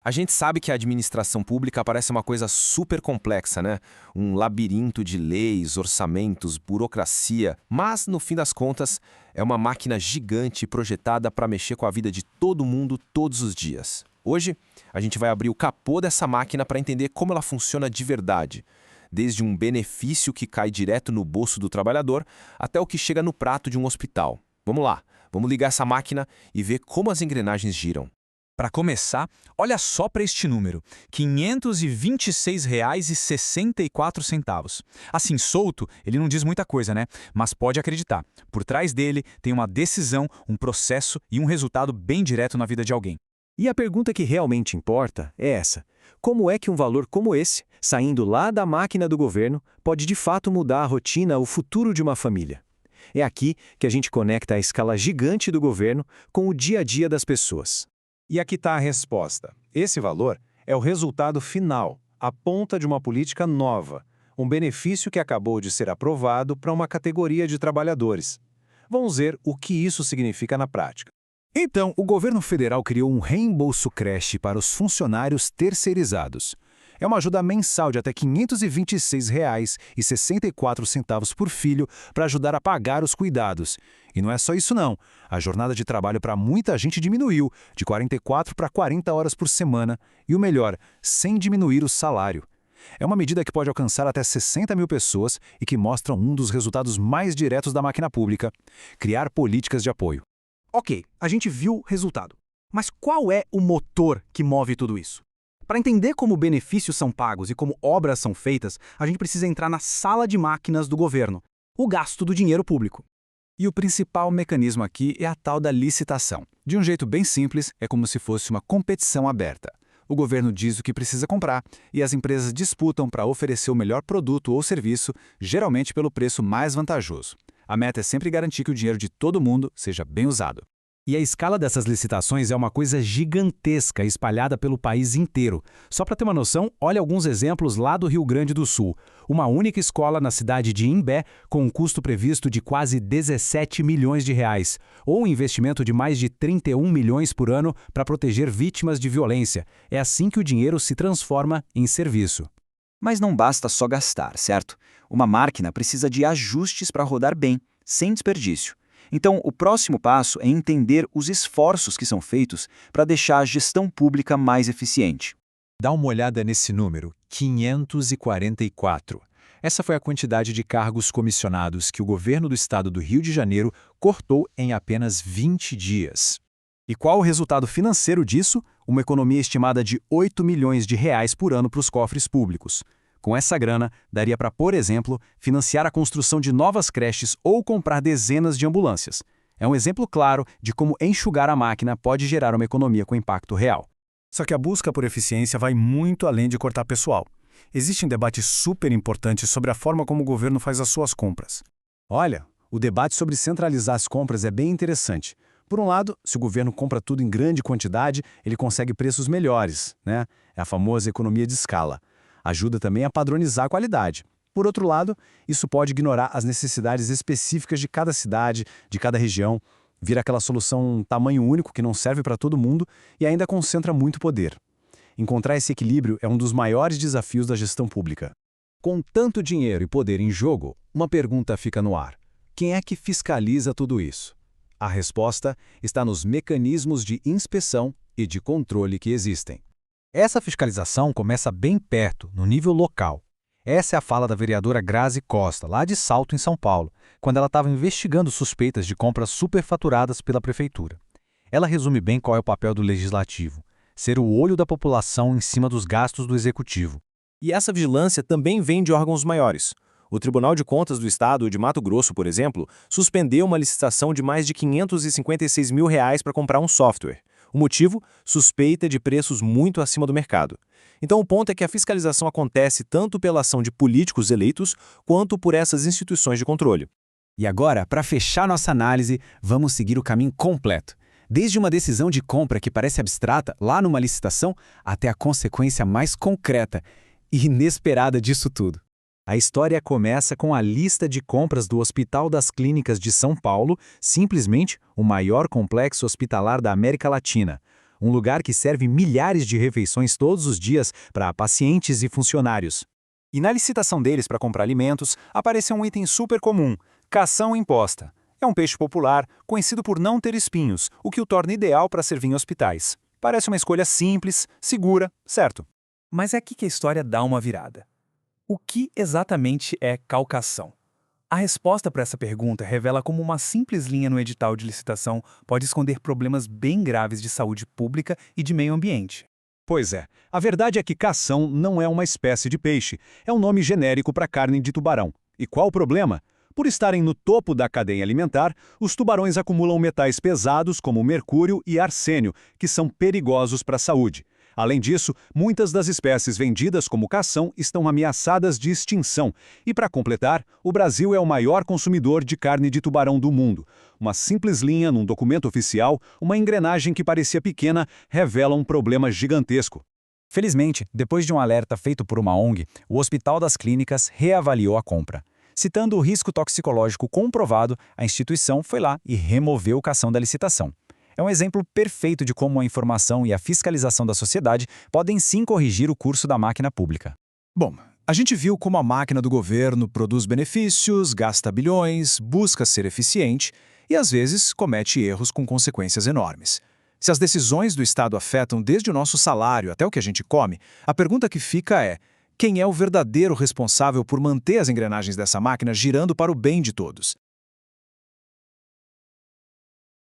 A gente sabe que a administração pública parece uma coisa super complexa, né? Um labirinto de leis, orçamentos, burocracia, mas, no fim das contas, é uma máquina gigante projetada para mexer com a vida de todo mundo todos os dias. Hoje, a gente vai abrir o capô dessa máquina para entender como ela funciona de verdade, desde um benefício que cai direto no bolso do trabalhador até o que chega no prato de um hospital. Vamos lá, vamos ligar essa máquina e ver como as engrenagens giram. Para começar, olha só para este número, R$ 526,64. Assim, solto, ele não diz muita coisa, né? Mas pode acreditar, por trás dele tem uma decisão, um processo e um resultado bem direto na vida de alguém. E a pergunta que realmente importa é essa: como é que um valor como esse, saindo lá da máquina do governo, pode de fato mudar a rotina, o futuro de uma família? É aqui que a gente conecta a escala gigante do governo com o dia a dia das pessoas. E aqui está a resposta. Esse valor é o resultado final, a ponta de uma política nova, um benefício que acabou de ser aprovado para uma categoria de trabalhadores. Vamos ver o que isso significa na prática. Então, o governo federal criou um reembolso creche para os funcionários terceirizados. É uma ajuda mensal de até R$ 526,64 por filho para ajudar a pagar os cuidados. E não é só isso não. A jornada de trabalho para muita gente diminuiu, de 44 para 40 horas por semana, e o melhor, sem diminuir o salário. É uma medida que pode alcançar até 60 mil pessoas e que mostra um dos resultados mais diretos da máquina pública: criar políticas de apoio. Ok, a gente viu o resultado. Mas qual é o motor que move tudo isso? Para entender como benefícios são pagos e como obras são feitas, a gente precisa entrar na sala de máquinas do governo, o gasto do dinheiro público. E o principal mecanismo aqui é a tal da licitação. De um jeito bem simples, é como se fosse uma competição aberta. O governo diz o que precisa comprar e as empresas disputam para oferecer o melhor produto ou serviço, geralmente pelo preço mais vantajoso. A meta é sempre garantir que o dinheiro de todo mundo seja bem usado. E a escala dessas licitações é uma coisa gigantesca, espalhada pelo país inteiro. Só para ter uma noção, olha alguns exemplos lá do Rio Grande do Sul. Uma única escola na cidade de Imbé, com um custo previsto de quase 17 milhões de reais, ou um investimento de mais de 31 milhões por ano para proteger vítimas de violência. É assim que o dinheiro se transforma em serviço. Mas não basta só gastar, certo? Uma máquina precisa de ajustes para rodar bem, sem desperdício. Então, o próximo passo é entender os esforços que são feitos para deixar a gestão pública mais eficiente. Dá uma olhada nesse número, 544. Essa foi a quantidade de cargos comissionados que o governo do estado do Rio de Janeiro cortou em apenas 20 dias. E qual o resultado financeiro disso? Uma economia estimada de 8 milhões de reais por ano para os cofres públicos. Com essa grana, daria para, por exemplo, financiar a construção de novas creches ou comprar dezenas de ambulâncias. É um exemplo claro de como enxugar a máquina pode gerar uma economia com impacto real. Só que a busca por eficiência vai muito além de cortar pessoal. Existe um debate super importante sobre a forma como o governo faz as suas compras. Olha, o debate sobre centralizar as compras é bem interessante. Por um lado, se o governo compra tudo em grande quantidade, ele consegue preços melhores, né? É a famosa economia de escala. Ajuda também a padronizar a qualidade. Por outro lado, isso pode ignorar as necessidades específicas de cada cidade, de cada região, vira aquela solução tamanho único que não serve para todo mundo e ainda concentra muito poder. Encontrar esse equilíbrio é um dos maiores desafios da gestão pública. Com tanto dinheiro e poder em jogo, uma pergunta fica no ar: quem é que fiscaliza tudo isso? A resposta está nos mecanismos de inspeção e de controle que existem. Essa fiscalização começa bem perto, no nível local. Essa é a fala da vereadora Grazi Costa, lá de Salto, em São Paulo, quando ela estava investigando suspeitas de compras superfaturadas pela prefeitura. Ela resume bem qual é o papel do legislativo: ser o olho da população em cima dos gastos do executivo. E essa vigilância também vem de órgãos maiores. O Tribunal de Contas do Estado de Mato Grosso, por exemplo, suspendeu uma licitação de mais de R$ 556 mil para comprar um software. O motivo? Suspeita de preços muito acima do mercado. Então o ponto é que a fiscalização acontece tanto pela ação de políticos eleitos, quanto por essas instituições de controle. E agora, para fechar nossa análise, vamos seguir o caminho completo. Desde uma decisão de compra que parece abstrata, lá numa licitação, até a consequência mais concreta e inesperada disso tudo. A história começa com a lista de compras do Hospital das Clínicas de São Paulo, simplesmente o maior complexo hospitalar da América Latina. um lugar que serve milhares de refeições todos os dias para pacientes e funcionários. E na licitação deles para comprar alimentos, apareceu um item super comum: cação imposta. É um peixe popular, conhecido por não ter espinhos, o que o torna ideal para servir em hospitais. Parece uma escolha simples, segura, certo? Mas é aqui que a história dá uma virada. O que exatamente é calcação? A resposta para essa pergunta revela como uma simples linha no edital de licitação pode esconder problemas bem graves de saúde pública e de meio ambiente. Pois é, a verdade é que cação não é uma espécie de peixe, é um nome genérico para carne de tubarão. E qual o problema? Por estarem no topo da cadeia alimentar, os tubarões acumulam metais pesados como mercúrio e arsênio, que são perigosos para a saúde. Além disso, muitas das espécies vendidas como cação estão ameaçadas de extinção. E para completar, o Brasil é o maior consumidor de carne de tubarão do mundo. Uma simples linha num documento oficial, uma engrenagem que parecia pequena, revela um problema gigantesco. Felizmente, depois de um alerta feito por uma ONG, o Hospital das Clínicas reavaliou a compra. Citando o risco toxicológico comprovado, a instituição foi lá e removeu o cação da licitação. É um exemplo perfeito de como a informação e a fiscalização da sociedade podem sim corrigir o curso da máquina pública. Bom, a gente viu como a máquina do governo produz benefícios, gasta bilhões, busca ser eficiente e, às vezes, comete erros com consequências enormes. Se as decisões do Estado afetam desde o nosso salário até o que a gente come, a pergunta que fica é: quem é o verdadeiro responsável por manter as engrenagens dessa máquina girando para o bem de todos?